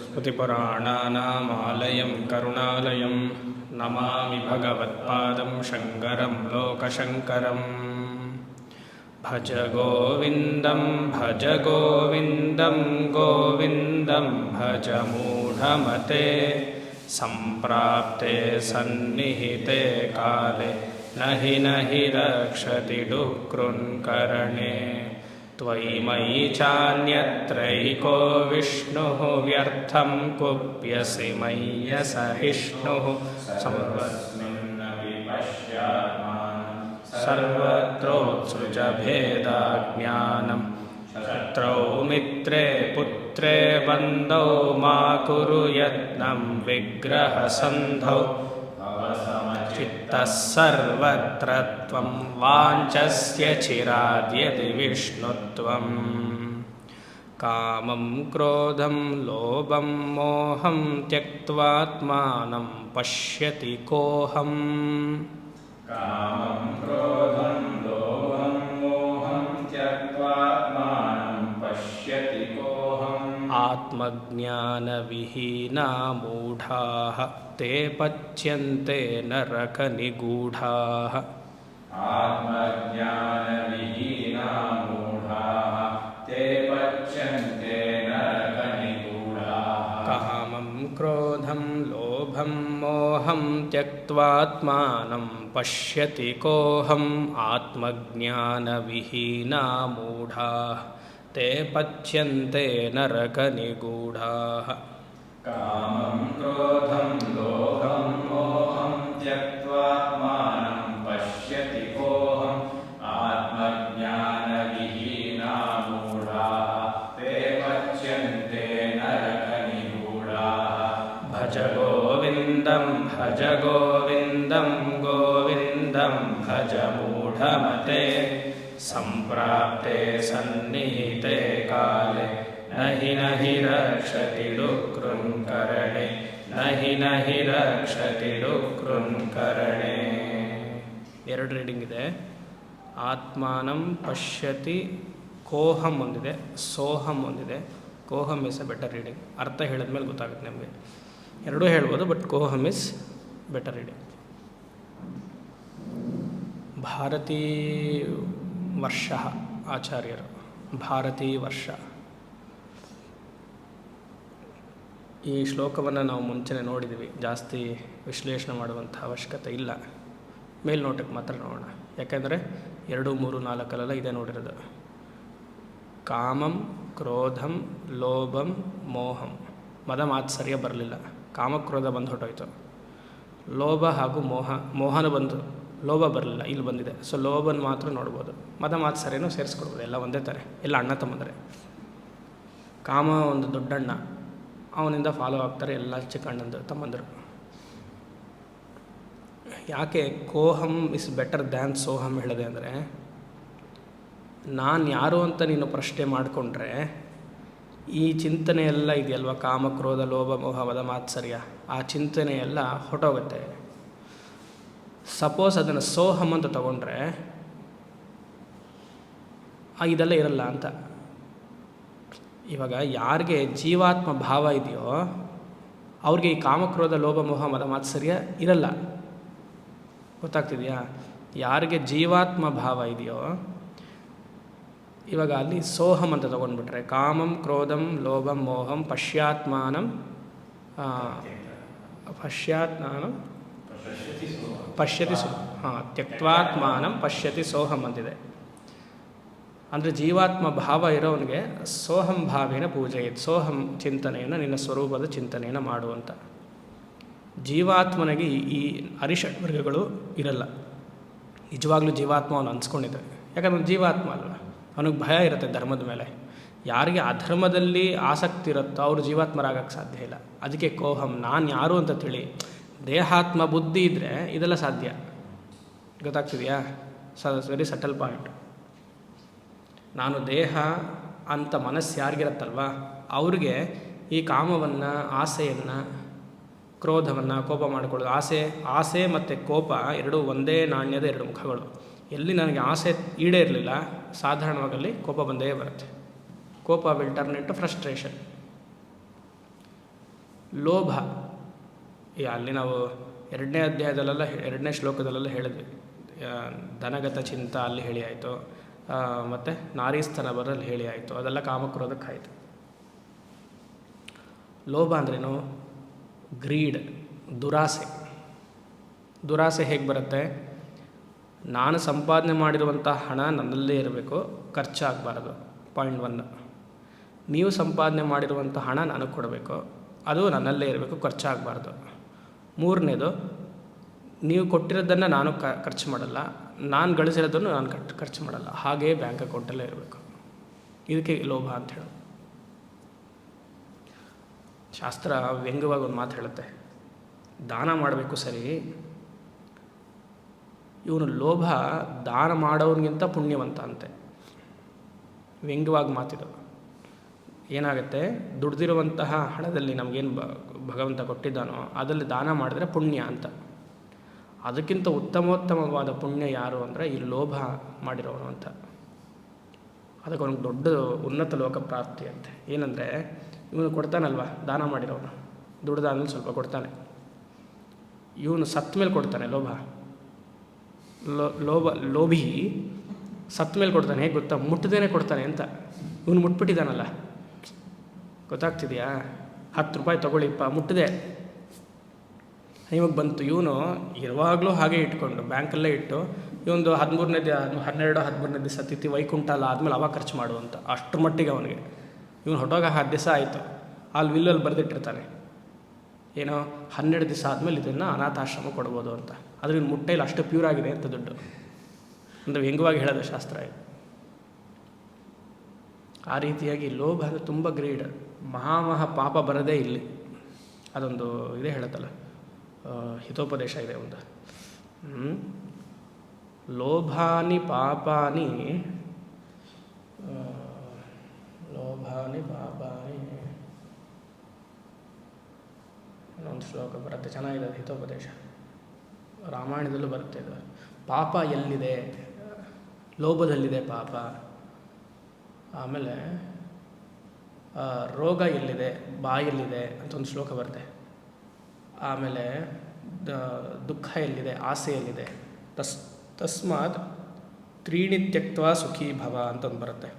ಸ್ಮೃತಿಪುರಾಣಾನಾಮಾಲಯಂ ಕರುಣಾಲಯಂ ನಮಾಮಿ ಭಗವತ್ಪಾದಂ ಶಂಕರಂ ಲೋಕಶಂಕರಂ. ಭಜ ಗೋವಿಂದಂ ಭಜ ಗೋವಿಂದಂ ಗೋವಿಂದಂ ಭಜ ಮೂಢಮತೆ. ಸಂಪ್ರಾಪ್ತೆ ಸನ್ನಿಹಿತೆ ಕಾಲೇ ನಹಿ ನಹಿ ರಕ್ಷತಿ ಡುಕೃನ್ಕರಣೆ. ತ್ವಯಿ ಮಯಿ ಚಾನ್ಯತ್ರೈಕೋ ವಿಷ್ಣುಃ ವ್ಯರ್ಥಂ ಕುಪ್ಯಸಿ ಮಯ್ಯ ಸಹಿಷ್ಣುಃ. ಸರ್ವಸ್ಮಿನ್ನಪಿ ಪಶ್ಯಾತ್ಮಾನಂ ಸರ್ವತ್ರೋತ್ಸೃಜ ಭೇದಾಜ್ಞಾನಂ. ಶತ್ರೌ ಮಿತ್ರೇ ಪುತ್ರೇ ಬಂಧೌ ಮಾ ಕುರು ಯತ್ನಂ ವಿಗ್ರಹ ಸಂಧೌ. ಚಿತ್ತಃ ಸರ್ವತ್ರ ತ್ವಂ ವಾಂಛಸ್ಯ ಚಿರಾದ್ಯದಿ ವಿಷ್ಣುತ್ವಂ. ಕಾಮಂ ಕ್ರೋಧಂ ಲೋಭಂ ಮೋಹಂ ತ್ಯಕ್ತ್ವಾತ್ಮಾನಂ ಪಶ್ಯತಿ ಕೋಹಂ. ಕಾಮಂ ಕ್ರೋಧಂ ಲೋಭಂ ಮೋಹಂ ತ್ಯಕ್ತ್ವಾತ್ಮಾನಂ ಪಶ್ಯತಿ ಕೋಹಂ. ಆತ್ಮಜ್ಞಾನವಿಹೀನಾ ಮೂಢಾಃ ತೇ ಪಚ್ಯಂತೆ ನರಕನಿಗೂಢಾಃ. ಆತ್ಮಜ್ಞಾನವಿಹೀನಾ ಮೂಢಾಃ ತೇ ಪಚ್ಯಂತೆ ನರಕನಿಗೂಢಾಃ. ಕಾಮಂ ಕ್ರೋಧಂ ಲೋಭಂ ಮೋಹಂ ತ್ಯಕ್ತ್ವಾತ್ಮಾನಂ ಪಶ್ಯತಿ ಕೋಹಂ. ಆತ್ಮಜ್ಞಾನವಿಹೀನಾ ಮೂಢಾಃ ತೇ ಪಚ್ಯಂತೆ ನರಕನಿಗೂಢಾಃ. ಕಾಮಂ ಕ್ರೋಧಂ ಲೋಭಂ ಮೋಹಂ ತ್ಯಕ್ತ್ವಾತ್ಮಾನಂ ಪಶ್ಯತಿ ಕೋಹಂ. ಆತ್ಮಜ್ಞಾನವಿಹೀನಾ ಮೂಢಾಃ ತೇ ಪಚ್ಯಂತೆ ನರಕನಿಗೂಢಾಃ. ಭಜ ಗೋವಿಂದಂ ಭಜ ಗೋವಿಂದಂ ಗೋವಿಂದಂ ಭಜ ಮೂಢಮತೆ. ಸಂಪ್ರಾಪ್ತೆ ಸನ್ನಿಹಿತೆ ಕಾಲೇ ನಹಿ ನಹಿ ರಕ್ಷತಿ ಡುಕೃನ್ಕರಣೆ. ನಹಿ ನಹಿ ರಕ್ಷತಿ ಡುಕೃನ್ಕರಣೆ. ಎರಡು ರೀಡಿಂಗ್ ಇದೆ. ಆತ್ಮಾನಂ ಪಶ್ಯತಿ ಕೋಹಂ ಒಂದಿದೆ, ಸೋಹಂ ಒಂದಿದೆ. ಕೋಹಂ ಇಸ್ ಎ ಬೆಟರ್ ರೀಡಿಂಗ್. ಅರ್ಥ ಹೇಳಿದ್ಮೇಲೆ ಗೊತ್ತಾಗುತ್ತೆ ನಿಮಗೆ. ಎರಡೂ ಹೇಳ್ಬೋದು, ಬಟ್ ಕೋಹಂ ಇಸ್ ಬೆಟರ್ ರೀಡಿಂಗ್. ಭಾರತೀ ವರ್ಷ ಆಚಾರ್ಯರು. ಭಾರತೀ ವರ್ಷ. ಈ ಶ್ಲೋಕವನ್ನು ನಾವು ಮುಂಚೆನೇ ನೋಡಿದ್ದೀವಿ, ಜಾಸ್ತಿ ವಿಶ್ಲೇಷಣೆ ಮಾಡುವಂಥ ಅವಶ್ಯಕತೆ ಇಲ್ಲ. ಮೇಲ್ನೋಟಕ್ಕೆ ಮಾತ್ರ ನೋಡೋಣ, ಯಾಕೆಂದರೆ 2, 3, 4 ಇದೇ ನೋಡಿರೋದು. ಕಾಮಂ ಕ್ರೋಧಂ ಲೋಭಂ ಮೋಹಂ. ಮದ ಮಾತ್ಸರ್ಯ ಬರಲಿಲ್ಲ, ಕಾಮಕ್ರೋಧ ಬಂದು ಹೊರಟೋಯ್ತು. ಲೋಭ ಹಾಗೂ ಮೋಹನ ಬಂದು, ಲೋಭ ಬರಲಿಲ್ಲ, ಇಲ್ಲಿ ಬಂದಿದೆ. ಸೊ ಲೋಭನ ಮಾತ್ರ ನೋಡ್ಬೋದು, ಮದ ಮಾತ್ಸರ್ಯನೂ ಸೇರಿಸ್ಕೊಡ್ಬೋದು. ಎಲ್ಲ ಒಂದೇ ಥರ, ಎಲ್ಲ ಅಣ್ಣ ತಮ್ಮಂದರೆ. ಕಾಮ ಒಂದು ದೊಡ್ಡಣ್ಣ, ಅವನಿಂದ ಫಾಲೋ ಆಗ್ತಾರೆ ಎಲ್ಲ ಚಿಕ್ಕಣ್ಣಂದು ತಮ್ಮಂದರು. ಯಾಕೆ ಕೋಹಂ ಇಸ್ ಬೆಟರ್ ದ್ಯಾನ್ ಸೋಹಂ ಹೇಳಿದೆ ಅಂದರೆ, ನಾನು ಯಾರು ಅಂತ ನೀನು ಪ್ರಶ್ನೆ ಮಾಡಿಕೊಂಡ್ರೆ ಈ ಚಿಂತನೆ ಎಲ್ಲ ಇದೆಯಲ್ವ, ಕಾಮ ಕ್ರೋಧ ಲೋಭ ಮೋಹ ಮದ ಮಾತ್ಸರ್ಯ, ಆ ಚಿಂತನೆ ಎಲ್ಲ ಹೊರಟೋಗುತ್ತೆ. ಸಪೋಸ್ ಅದನ್ನು ಸೋಹಂ ಅಂತ ತಗೊಂಡ್ರೆ ಇದೆಲ್ಲ ಇರಲ್ಲ ಅಂತ. ಇವಾಗ ಯಾರಿಗೆ ಜೀವಾತ್ಮ ಭಾವ ಇದೆಯೋ ಅವ್ರಿಗೆ ಈ ಕಾಮಕ್ರೋಧ ಲೋಭ ಮೋಹ ಮದ ಮಾತ್ಸರ್ಯ ಇರಲ್ಲ. ಗೊತ್ತಾಗ್ತಿದೆಯಾ? ಯಾರಿಗೆ ಜೀವಾತ್ಮ ಭಾವ ಇದೆಯೋ, ಇವಾಗ ಅಲ್ಲಿ ಸೋಹಂ ಅಂತ ತಗೊಂಡ್ಬಿಟ್ರೆ, ಕಾಮಂ ಕ್ರೋಧಂ ಲೋಭಂ ಮೋಹಂ ಪಶ್ಯಾತ್ಮಾನಂ ಪಶ್ಯತಿ ತ್ಯಕ್ತ್ವಾತ್ಮಾನಂ ಪಶ್ಯತಿ ಸೋಹಂ ಅಂತಿದೆ. ಅಂದರೆ ಜೀವಾತ್ಮ ಭಾವ ಇರೋವನಿಗೆ ಸೋಹಂ ಭಾವೇನ ಪೂಜೆಯಿತ್ತು. ಸೋಹಂ ಚಿಂತನೆಯನ್ನು, ನಿನ್ನ ಸ್ವರೂಪದ ಚಿಂತನೆಯನ್ನು ಮಾಡುವಂಥ. ಜೀವಾತ್ಮನಿಗೆ ಈ ಅರಿಷಡ್ವರ್ಗಗಳು ಇರಲ್ಲ. ನಿಜವಾಗ್ಲೂ ಜೀವಾತ್ಮ ಅವನು ಅನ್ಸ್ಕೊಂಡಿದ್ದೆ, ಯಾಕಂದ್ರೆ ಜೀವಾತ್ಮ ಅಲ್ವ, ಅವನಿಗೆ ಭಯ ಇರುತ್ತೆ ಧರ್ಮದ ಮೇಲೆ. ಯಾರಿಗೆ ಅಧರ್ಮದಲ್ಲಿ ಆಸಕ್ತಿ ಇರುತ್ತೋ ಅವರು ಜೀವಾತ್ಮರಾಗಕ್ಕೆ ಸಾಧ್ಯ ಇಲ್ಲ. ಅದಕ್ಕೆ ಕೋಹಂ, ನಾನು ಯಾರು ಅಂತ ತಿಳಿ. ದೇಹಾತ್ಮ ಬುದ್ಧಿ ಇದ್ದರೆ ಇದೆಲ್ಲ ಸಾಧ್ಯ. ಗೊತ್ತಾಗ್ತಿದೆಯಾ? Very subtle point. ನಾನು ದೇಹ ಅಂತ ಮನಸ್ಸು ಯಾರಿಗಿರತ್ತಲ್ವ ಅವ್ರಿಗೆ ಈ ಕಾಮವನ್ನು, ಆಸೆಯನ್ನು, ಕ್ರೋಧವನ್ನು, ಕೋಪ ಮಾಡಿಕೊಳ್ಳೋದು. ಆಸೆ ಮತ್ತು ಕೋಪ ಎರಡೂ ಒಂದೇ ನಾಣ್ಯದ ಎರಡು ಮುಖಗಳು. ಎಲ್ಲಿ ನನಗೆ ಆಸೆ ಈಡೇರಲಿಲ್ಲ ಸಾಧಾರಣವಾಗಲ್ಲಿ ಕೋಪ ಬಂದೇ ಬರುತ್ತೆ. ಕೋಪ ವಿಲ್ ಟರ್ನ್ ಇಂಟು ಫ್ರಸ್ಟ್ರೇಷನ್. ಲೋಭ, ಅಲ್ಲಿ ನಾವು 2ನೇ ಅಧ್ಯಾಯದಲ್ಲೆಲ್ಲ 2ನೇ ಶ್ಲೋಕದಲ್ಲೆಲ್ಲ ಹೇಳಿದ್ವಿ. ಧನಗತ ಚಿಂತ ಅಲ್ಲಿ ಹೇಳಿ ಆಯಿತು, ಮತ್ತು ನಾರೀಸ್ತನ ಬರಲ್ಲಿ ಹೇಳಿ ಆಯಿತು. ಅದೆಲ್ಲ ಕಾಮಕ್ರೋಧಕ್ಕಾಯಿತು. ಲೋಭ ಅಂದ್ರೇನು? ಗ್ರೀಡ್, ದುರಾಸೆ. ದುರಾಸೆ ಹೇಗೆ ಬರುತ್ತೆ? ನಾನು ಸಂಪಾದನೆ ಮಾಡಿರುವಂಥ ಹಣ ನನ್ನಲ್ಲೇ ಇರಬೇಕು, ಖರ್ಚಾಗಬಾರದು. ಪಾಯಿಂಟ್ 1. ನೀವು ಸಂಪಾದನೆ ಮಾಡಿರುವಂಥ ಹಣ ನನಗೆ ಕೊಡಬೇಕು, ಅದು ನನ್ನಲ್ಲೇ ಇರಬೇಕು, ಖರ್ಚಾಗಬಾರ್ದು. 3ನೇದು, ನೀವು ಕೊಟ್ಟಿರೋದನ್ನು ನಾನು ಖರ್ಚು ಮಾಡಲ್ಲ, ನಾನು ಗಳಿಸಿರೋದನ್ನು ನಾನು ಖರ್ಚು ಮಾಡಲ್ಲ, ಹಾಗೇ ಬ್ಯಾಂಕ್ ಅಕೌಂಟಲ್ಲೇ ಇರಬೇಕು. ಇದಕ್ಕೆ ಲೋಭ ಅಂತ ಹೇಳೋದು. ಶಾಸ್ತ್ರ ವ್ಯಂಗ್ಯವಾಗಿ ಒಂದು ಮಾತು ಹೇಳುತ್ತೆ, ದಾನ ಮಾಡಬೇಕು ಸರಿ, ಇವನು ಲೋಭ ದಾನ ಮಾಡೋನಿಗಿಂತ ಪುಣ್ಯವಂತ ಅಂತೆ. ವ್ಯಂಗ್ಯವಾಗಿ ಮಾತಿದು. ಏನಾಗುತ್ತೆ, ದುಡ್ದಿರುವಂತಹ ಹಣದಲ್ಲಿ ನಮಗೇನು ಭಗವಂತ ಕೊಟ್ಟಿದ್ದಾನೋ ಅದರಲ್ಲಿ ದಾನ ಮಾಡಿದ್ರೆ ಪುಣ್ಯ ಅಂತ. ಅದಕ್ಕಿಂತ ಉತ್ತಮೋತ್ತಮವಾದ ಪುಣ್ಯ ಯಾರು ಅಂದರೆ ಈ ಲೋಭ ಮಾಡಿರೋನು ಅಂತ. ಅದಕ್ಕೆ ಅವನಿಗೆ ದೊಡ್ಡ ಉನ್ನತ ಲೋಕ ಪ್ರಾಪ್ತಿ ಅಂತೆ. ಏನಂದರೆ ಇವನು ಕೊಡ್ತಾನಲ್ವ, ದಾನ ಮಾಡಿರೋನು ದುಡ್ದಾದ್ಮೇಲೆ ಸ್ವಲ್ಪ ಕೊಡ್ತಾನೆ, ಇವನು ಸತ್ತ ಮೇಲೆ ಕೊಡ್ತಾನೆ. ಲೋಭಿ ಸತ್ತ ಮೇಲೆ ಕೊಡ್ತಾನೆ. ಹೇಗೆ ಗೊತ್ತಾ? ಮುಟ್ಟದೇನೆ ಕೊಡ್ತಾನೆ ಅಂತ. ಇವನು ಮುಟ್ಬಿಟ್ಟಿದ್ದಾನಲ್ಲ, ಗೊತ್ತಾಗ್ತಿದೆಯಾ? 10 ರೂಪಾಯಿ ತೊಗೊಳ್ಳಿಪ್ಪ, ಮುಟ್ಟದೆ, ಇವಾಗ ಬಂತು. ಇವನು ಇರುವಾಗಲೂ ಹಾಗೆ ಇಟ್ಕೊಂಡು ಬ್ಯಾಂಕಲ್ಲೇ ಇಟ್ಟು ಇವೊಂದು 12-13ನೇ ದಿವಸ ತಿಥಿ ವೈಕುಂಠ ಅಲ್ಲ ಆದಮೇಲೆ ಅವಾಗ ಖರ್ಚು ಮಾಡುವಂಥ ಅಷ್ಟರ ಮಟ್ಟಿಗೆ ಅವನಿಗೆ. ಇವನು ಹೊಟ್ಟೋಗ 10 ದಿವಸ ಆಯಿತು, ಅಲ್ಲಿ ವಿಲ್ಲಲ್ಲಿ ಬರೆದಿಟ್ಟಿರ್ತಾನೆ, ಏನೋ 12 ದಿವಸ ಆದಮೇಲೆ ಇದನ್ನು ಅನಾಥಾಶ್ರಮ ಕೊಡ್ಬೋದು ಅಂತ. ಆದರೆ ಇವ್ನು ಮುಟ್ಟೆಯಲ್ಲಿ ಅಷ್ಟು ಪ್ಯೂರ್ ಆಗಿದೆ ಅಂತ ದುಡ್ಡು ಅಂದರೆ ವ್ಯಂಗ್ಯವಾಗಿ ಹೇಳೋದು ಶಾಸ್ತ್ರ ಇದು. ಆ ರೀತಿಯಾಗಿ ಲೋಭ ಅಂದರೆ ತುಂಬ ಗ್ರೀಡ್, ಮಹಾ ಪಾಪ ಬರದೇ ಇಲ್ಲಿ. ಅದೊಂದು ಇದೇ ಹೇಳುತ್ತಲ್ಲ, ಹಿತೋಪದೇಶ ಇದೆ ಒಂದು, ಲೋಭಾನಿ ಪಾಪಾನಿ ಒಂದು ಶ್ಲೋಕ ಬರುತ್ತೆ, ಚೆನ್ನಾಗಿದೆ ಹಿತೋಪದೇಶ, ರಾಮಾಯಣದಲ್ಲೂ ಬರುತ್ತೆ ಇದು. ಪಾಪ ಎಲ್ಲಿದೆ? ಲೋಭದಲ್ಲಿದೆ ಪಾಪ. ಆಮೇಲೆ ರೋಗ ಎಲ್ಲಿದೆ? ಬಾಯಲ್ಲಿದೆ ಅಂತ ಒಂದು ಶ್ಲೋಕ ಬರುತ್ತೆ. ಆಮೇಲೆ ದುಃಖ ಎಲ್ಲಿದೆ? ಆಸೆಯಲ್ಲಿದೆ. ತಸ್ಮಾತ್ ತ್ರೀಣಿ ತ್ಯಕ್ತ್ವಾ ಸುಖೀ ಭವ ಅಂತ ಒಂದು ಬರುತ್ತೆ.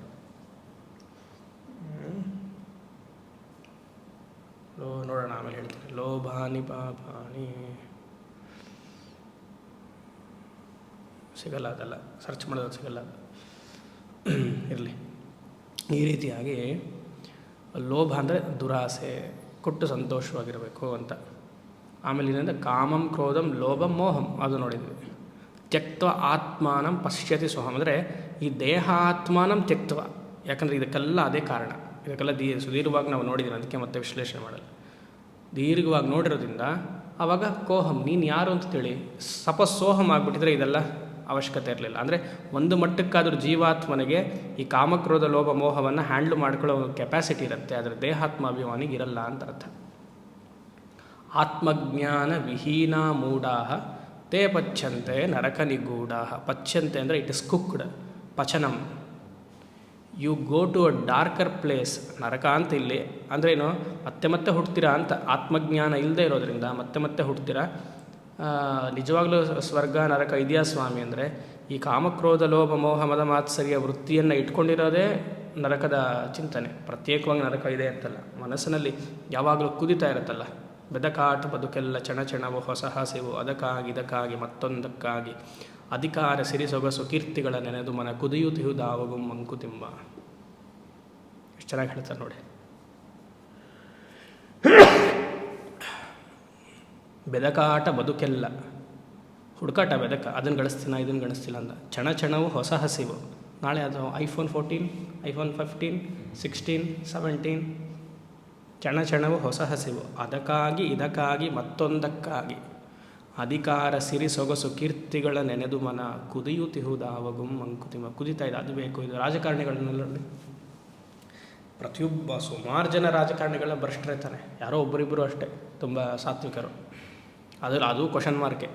ನೋಡೋಣ, ಆಮೇಲೆ ಹೇಳ್ತೀನಿ. ಲೋಭಾನಿ ಪಾಪಾನಿ ಸಿಗಲ್ಲ, ಅದೆಲ್ಲ ಸರ್ಚ್ ಮಾಡೋದು ಸಿಗಲ್ಲ, ಇರಲಿ. ಈ ರೀತಿಯಾಗಿ ಲೋಭ ಅಂದರೆ ದುರಾಸೆ, ಕೊಟ್ಟು ಸಂತೋಷವಾಗಿರಬೇಕು ಅಂತ. ಆಮೇಲೆ ಏನಂದರೆ ಕಾಮಂ ಕ್ರೋಧಂ ಲೋಭಂ ಮೋಹಂ, ಅದು ನೋಡಿದ್ವಿ. ತ್ಯಕ್ತ್ವ ಆತ್ಮಾನಂ ಪಶ್ಯತಿ ಸ್ವಹಂ ಅಂದರೆ ಈ ದೇಹ ಆತ್ಮಾನಂ ತ್ಯಕ್ತ್ವ. ಯಾಕಂದರೆ ಇದಕ್ಕೆಲ್ಲ ಅದೇ ಕಾರಣ. ಇದಕ್ಕೆಲ್ಲ ಸುದೀರ್ಘವಾಗಿ ನಾವು ನೋಡಿದ್ದೀವಿ, ಅದಕ್ಕೆ ಮತ್ತೆ ವಿಶ್ಲೇಷಣೆ ಮಾಡಲ್ಲ. ದೀರ್ಘವಾಗಿ ನೋಡಿರೋದ್ರಿಂದ ಆವಾಗ ಕೋಹಂ, ನೀನು ಯಾರು ಅಂತ ತಿಳಿ. ಸಪೋಸ್ ಸೋಹಂ ಆಗಿಬಿಟ್ಟಿದ್ರೆ ಇದೆಲ್ಲ ಅವಶ್ಯಕತೆ ಇರಲಿಲ್ಲ. ಅಂದರೆ ಒಂದು ಮಟ್ಟಕ್ಕಾದರೂ ಜೀವಾತ್ಮನಿಗೆ ಈ ಕಾಮಕ್ರೋಧ ಲೋಭ ಮೋಹವನ್ನು ಹ್ಯಾಂಡ್ಲ್ ಮಾಡ್ಕೊಳ್ಳೋ ಕೆಪಾಸಿಟಿ ಇರುತ್ತೆ, ಆದರೆ ದೇಹಾತ್ಮಾಭಿಮಾನಿಗೆ ಇರಲ್ಲ ಅಂತ ಅರ್ಥ. ಆತ್ಮಜ್ಞಾನ ವಿಹೀನ ಮೂಢಾ ತೇ ಪಚ್ಯಂತೆ ನರಕ ನಿಗೂಢಾ. ಪಚ್ಯಂತೆ ಅಂದರೆ ಇಟ್ ಇಸ್ ಕುಕ್ಡ್, ಪಚನಂ. You go to a darker place. ನರಕ ಅಂತ ಇಲ್ಲಿ ಅಂದರೆ ಏನು? ಮತ್ತೆ ಹುಡ್ತೀರಾ ಅಂತ. ಆತ್ಮಜ್ಞಾನ ಇಲ್ಲದೆ ಇರೋದ್ರಿಂದ ಮತ್ತೆ ಹುಡ್ತೀರಾ. ನಿಜವಾಗ್ಲೂ ಸ್ವರ್ಗ ನರಕ ಇದೆಯಾ ಸ್ವಾಮಿ ಅಂದರೆ ಈ ಕಾಮಕ್ರೋಧ ಲೋಭ ಮೋಹ ಮದ ಮಾತ್ಸರ್ಯ ವೃತ್ತಿಯನ್ನು ಇಟ್ಕೊಂಡಿರೋದೇ ನರಕದ ಚಿಂತನೆ. ಪ್ರತ್ಯೇಕವಾಗಿ ನರಕ ಇದೆ ಅಂತಲ್ಲ, ಮನಸ್ಸಿನಲ್ಲಿ ಯಾವಾಗಲೂ ಕುದಿತಾ ಇರುತ್ತಲ್ಲ. ಬೆದಕಾಟ ಬದುಕೆಲ್ಲ ಚಣಚಣವು ಹೊಸ ಹಸಿವು, ಅದಕ್ಕಾಗಿ ಇದಕ್ಕಾಗಿ ಮತ್ತೊಂದಕ್ಕಾಗಿ ಅಧಿಕಾರ ಸಿರಿ ಸೊಗಸು ಕೀರ್ತಿಗಳ ನೆನೆದು ಮನ ಕುದಿಯುತ್ತಿಹುದಾವಗು ಮಂಕುತಿಮ್ಮ. ಎಷ್ಟು ಚೆನ್ನಾಗಿ ಹೇಳ್ತಾರೆ ನೋಡಿ. ಬೆದಕಾಟ ಬದುಕೆಲ್ಲ, ಹುಡುಕಾಟ ಬೆದಕ, ಅದನ್ನು ಗಳಿಸ್ತೀನ ಇದನ್ನು ಗಳಿಸ್ತಿಲ್ಲ ಅಂತ. ಚಣಚಣವು ಹೊಸ ಹಸಿವು. ನಾಳೆ ಅದು iPhone 14, iPhone 15, 16, 17. ಚಣಚಣವು ಹೊಸ ಹಸಿವು, ಅದಕ್ಕಾಗಿ ಇದಕ್ಕಾಗಿ ಮತ್ತೊಂದಕ್ಕಾಗಿ ಅಧಿಕಾರ ಸಿರಿ ಸೊಗಸು ಕೀರ್ತಿಗಳ ನೆನೆದು ಮನ ಕುದಿಯುತ್ತಿಹುದಾವಗು ಮಂಕುತಿಮ್ಮ. ಕುದಿತಾ ಇದೆ, ಅದು ಬೇಕು, ಇದು. ರಾಜಕಾರಣಿಗಳನ್ನೆಲ್ಲ ಪ್ರತಿಯೊಬ್ಬ ಸುಮಾರು ಜನ ರಾಜಕಾರಣಿಗಳನ್ನ ಭ್ರಷ್ಟರಿರ್ತಾನೆ, ಯಾರೋ ಒಬ್ಬರಿಬ್ಬರು ಅಷ್ಟೇ ತುಂಬ ಸಾತ್ವಿಕರು. ಅದು ಕ್ವಶನ್ ಮಾರ್ಕೆ.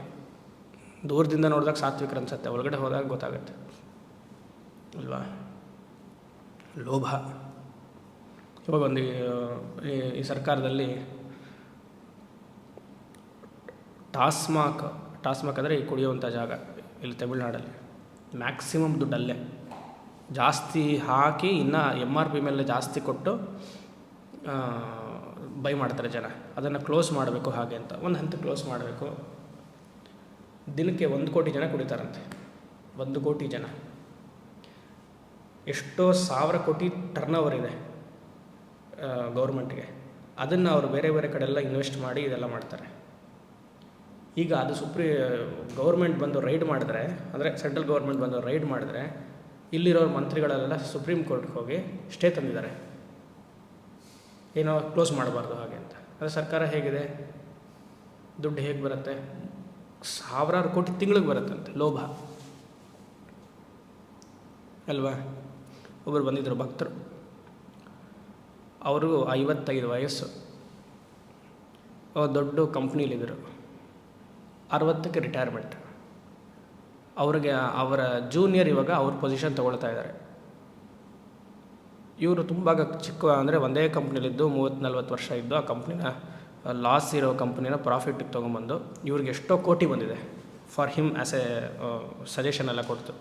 ದೂರದಿಂದ ನೋಡಿದಾಗ ಸಾತ್ವಿಕರು ಅನ್ಸುತ್ತೆ, ಒಳಗಡೆ ಹೋದಾಗ ಗೊತ್ತಾಗುತ್ತೆ ಅಲ್ವಾ. ಲೋಭ. ಇವಾಗ ಒಂದು ಈ ಸರ್ಕಾರದಲ್ಲಿ ಟಾಸ್ಮಾಕ್ ಅಂದರೆ ಈ ಕುಡಿಯುವಂಥ ಜಾಗ ಇಲ್ಲಿ ತಮಿಳ್ನಾಡಲ್ಲಿ ಮ್ಯಾಕ್ಸಿಮಮ್ ದುಡ್ಡು ಅಲ್ಲೇ ಜಾಸ್ತಿ ಹಾಕಿ ಇನ್ನು MRP ಮೇಲೆ ಜಾಸ್ತಿ ಕೊಟ್ಟು ಬೈ ಮಾಡ್ತಾರೆ ಜನ. ಅದನ್ನು ಕ್ಲೋಸ್ ಮಾಡಬೇಕು ಹಾಗೆ ಅಂತ ಒಂದು ಹಂತ ಕ್ಲೋಸ್ ಮಾಡಬೇಕು. ದಿನಕ್ಕೆ 1 ಕೋಟಿ ಜನ ಕುಡಿತಾರಂತೆ. 1 ಕೋಟಿ ಜನ, ಎಷ್ಟೋ 1000 ಕೋಟಿ ಟರ್ನ್ ಓವರ್ ಇದೆ ಗೌರ್ಮೆಂಟ್ಗೆ. ಅದನ್ನು ಅವರು ಬೇರೆ ಬೇರೆ ಕಡೆಲ್ಲ ಇನ್ವೆಸ್ಟ್ ಮಾಡಿ ಇದೆಲ್ಲ ಮಾಡ್ತಾರೆ. ಈಗ ಅದು ಗೌರ್ಮೆಂಟ್ ಬಂದು ರೈಡ್ ಮಾಡಿದ್ರೆ, ಅಂದರೆ ಸೆಂಟ್ರಲ್ ಗೌರ್ಮೆಂಟ್ ಬಂದು ರೈಡ್ ಮಾಡಿದ್ರೆ, ಇಲ್ಲಿರೋ ಮಂತ್ರಿಗಳೆಲ್ಲ ಸುಪ್ರೀಂ ಕೋರ್ಟ್ಗೆ ಹೋಗಿ ಸ್ಟೇ ತಂದಿದ್ದಾರೆ, ಏನೋ ಕ್ಲೋಸ್ ಮಾಡಬಾರ್ದು ಹಾಗೆ ಅಂತ. ಅದು ಸರ್ಕಾರ ಹೇಗಿದೆ, ದುಡ್ಡು ಹೇಗೆ ಬರುತ್ತೆ, 1000 ಕೋಟಿ ತಿಂಗಳಿಗೆ ಬರುತ್ತಂತೆ. ಲೋಭ ಅಲ್ವಾ. ಒಬ್ಬರು ಬಂದಿದ್ದರು ಭಕ್ತರು, ಅವರು 55 ವಯಸ್ಸು, ದೊಡ್ಡ ಕಂಪ್ನೀಲಿದ್ದರು. 60ಕ್ಕೆ ರಿಟೈರ್ಮೆಂಟ್. ಅವ್ರಿಗೆ ಅವರ ಜೂನಿಯರ್ ಇವಾಗ ಅವ್ರ ಪೊಸಿಷನ್ ತೊಗೊಳ್ತಾ ಇದ್ದಾರೆ. ಇವರು ತುಂಬ ಚಿಕ್ಕ, ಅಂದರೆ ಒಂದೇ ಕಂಪ್ನಿಲಿದ್ದು 30-40 ವರ್ಷ ಇದ್ದು ಆ ಕಂಪ್ನಿನ ಲಾಸ್ ಇರೋ ಕಂಪ್ನಿನ ಪ್ರಾಫಿಟ್ಟಿಗೆ ತೊಗೊಂಬಂದು ಇವ್ರಿಗೆ ಎಷ್ಟೋ ಕೋಟಿ ಬಂದಿದೆ. For him as A suggestion ಎಲ್ಲ ಕೊಡ್ತು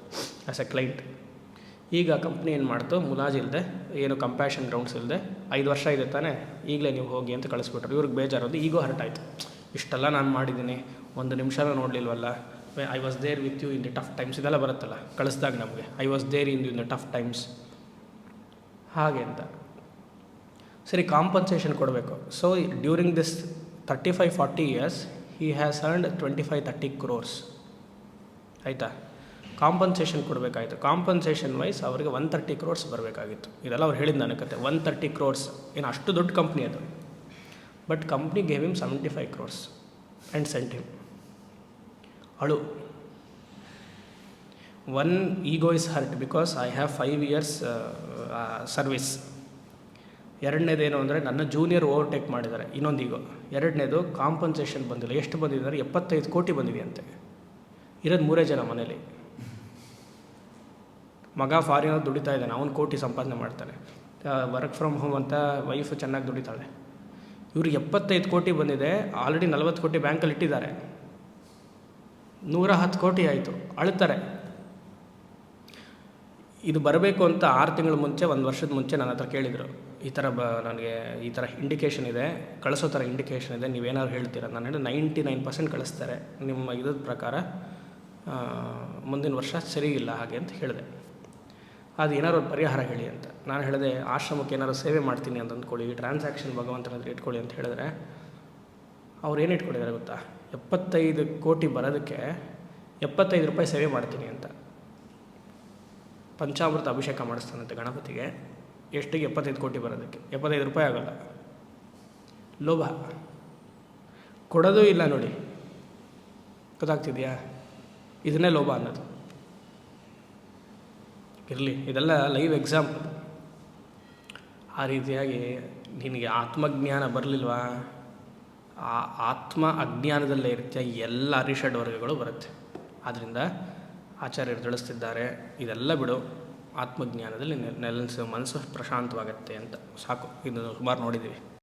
ಆ್ಯಸ್ ಎ ಕ್ಲೈಂಟ್. ಈಗ ಕಂಪ್ನಿ ಏನು ಮಾಡ್ತು, ಮುಲಾಜ್ ಇಲ್ಲದೆ, ಏನು ಕಂಪ್ಯಾಷನ್ ಗ್ರೌಂಡ್ಸ್ ಇಲ್ಲದೆ, 5 ವರ್ಷ ಇದೆ ತಾನೇ, ಈಗಲೇ ನೀವು ಹೋಗಿ ಅಂತ ಕಳಿಸ್ಬಿಟ್ರು. ಇವ್ರಿಗೆ ಬೇಜಾರೋದು, ಈಗೋ ಹರ್ಟ್ ಆಯಿತು. ಇಷ್ಟೆಲ್ಲ ನಾನು ಮಾಡಿದ್ದೀನಿ, 1 ನಿಮಿಷನೂ ನೋಡಲಿಲ್ವಲ್ಲ, I was there with you in the tough times, ಇದೆಲ್ಲ ಬರುತ್ತಲ್ಲ ಕಳಿಸ್ದಾಗ ನಮಗೆ, I was there in the tough times ಹಾಗೆ ಅಂತ. ಸರಿ, ಕಾಂಪನ್ಸೇಷನ್ ಕೊಡಬೇಕು. So during this 35-40 years he has earned 25-30 crores ಆಯಿತಾ. ಕಾಂಪನ್ಸೇಷನ್ ಕೊಡಬೇಕಾಯಿತು. ಕಾಂಪನ್ಸೇಷನ್ ವೈಸ್ ಅವರಿಗೆ 130 crores ಬರಬೇಕಾಗಿತ್ತು. ಇದೆಲ್ಲ ಅವ್ರು ಹೇಳಿದ್ದು ನನಗೆ ಕತೆ. 130 crores, ಏನು ಅಷ್ಟು ದೊಡ್ಡ ಕಂಪ್ನಿ ಅದು. But company gave him 75 crores and sent him. ಅಳು. 1 ego is hurt because I have 5 years service. 2ನೇದೇನು ಅಂದರೆ ನನ್ನ ಜೂನಿಯರ್ ಓವರ್ಟೇಕ್ ಮಾಡಿದ್ದಾರೆ, ಇನ್ನೊಂದು ಈಗೋ. 2ನೇದು ಕಾಂಪನ್ಸೇಷನ್ ಬಂದಿಲ್ಲ. ಎಷ್ಟು ಬಂದಿದ್ದಾರೆ, 75 ಕೋಟಿ ಬಂದಿದೆಯಂತೆ. ಇರೋದು 3 ಜನ ಮನೇಲಿ. ಮಗ ಫಾರಿನಲ್ಲಿ ದುಡಿತಾ ಇದ್ದಾನೆ, ಅವನು ಕೋಟಿ ಸಂಪಾದನೆ ಮಾಡ್ತಾನೆ, ವರ್ಕ್ ಫ್ರಮ್ ಹೋಮ್ ಅಂತ ವೈಫು ಚೆನ್ನಾಗಿ ದುಡಿತಾಳೆ. ಇವ್ರಿಗೆ 75 ಕೋಟಿ ಬಂದಿದೆ, ಆಲ್ರೆಡಿ 40 ಕೋಟಿ ಬ್ಯಾಂಕಲ್ಲಿ ಇಟ್ಟಿದ್ದಾರೆ. 110 ಕೋಟಿ ಆಯಿತು, ಅಳ್ತಾರೆ. ಇದು ಬರಬೇಕು ಅಂತ 6 ತಿಂಗಳ ಮುಂಚೆ, 1 ವರ್ಷದ ಮುಂಚೆ ನನ್ನ ಹತ್ರ ಕೇಳಿದರು, ಈ ಥರ ನನಗೆ ಈ ಥರ ಇಂಡಿಕೇಷನ್ ಇದೆ, ಕಳಿಸೋ ಥರ ಇಂಡಿಕೇಷನ್ ಇದೆ, ನೀವೇನಾದ್ರು ಹೇಳ್ತೀರಾ? ನಾನು ಹೇಳಿ 99% ಕಳಿಸ್ತಾರೆ ನಿಮ್ಮ ಇದ್ರ ಪ್ರಕಾರ, ಮುಂದಿನ ವರ್ಷ ಸರಿ ಇಲ್ಲ ಹಾಗೆ ಅಂತ ಹೇಳಿದೆ. ಅದು ಏನಾದ್ರು ಒಂದು ಪರಿಹಾರ ಹೇಳಿ ಅಂತ. ನಾನು ಹೇಳಿದೆ, ಆಶ್ರಮಕ್ಕೆ ಏನಾದ್ರು ಸೇವೆ ಮಾಡ್ತೀನಿ ಅಂತ ಅಂದ್ಕೊಳ್ಳಿ, ಟ್ರಾನ್ಸಾಕ್ಷನ್ ಭಗವಂತನ ಹತ್ರ ಇಟ್ಕೊಳ್ಳಿ ಅಂತ ಹೇಳಿದ್ರೆ, ಅವ್ರು ಏನು ಇಟ್ಕೊಂಡಿದ್ದಾರೆ ಗೊತ್ತಾ, 75 ಕೋಟಿ ಬರೋದಕ್ಕೆ 75 ರೂಪಾಯಿ ಸೇವೆ ಮಾಡ್ತೀನಿ ಅಂತ. ಪಂಚಾಮೃತ ಅಭಿಷೇಕ ಮಾಡಿಸ್ತಾನಂತೆ ಗಣಪತಿಗೆ. ಎಷ್ಟಿಗೆ? 75 ಕೋಟಿ ಬರೋದಕ್ಕೆ 75 ರೂಪಾಯಿ ಆಗೋಲ್ಲ. ಲೋಭ. ಕೊಡೋದು ಇಲ್ಲ ನೋಡಿ, ಗೊತ್ತಾಗ್ತಿದೆಯಾ? ಇದನ್ನೇ ಲೋಭ ಅನ್ನೋದು. ಇರಲಿ, ಇದೆಲ್ಲ ಲೈವ್ ಎಕ್ಸಾಂಪಲ್. ಆ ರೀತಿಯಾಗಿ ನಿನಗೆ ಆತ್ಮಜ್ಞಾನ ಬರಲಿಲ್ವಾ, ಆ ಆತ್ಮ ಅಜ್ಞಾನದಲ್ಲೇ ಇರುತ್ತೆ, ಎಲ್ಲ ಅರಿಷಡ್ ವರ್ಗಗಳು ಬರುತ್ತೆ. ಆದ್ದರಿಂದ ಆಚಾರ್ಯರು ತಿಳಿಸ್ತಿದ್ದಾರೆ, ಇದೆಲ್ಲ ಬಿಡು, ಆತ್ಮಜ್ಞಾನದಲ್ಲಿ ನೆಲೆಸೋ ಮನಸ್ಸು ಪ್ರಶಾಂತವಾಗತ್ತೆ ಅಂತ. ಸಾಕು, ಇದನ್ನು ಸುಮಾರು ನೋಡಿದ್ದೀವಿ.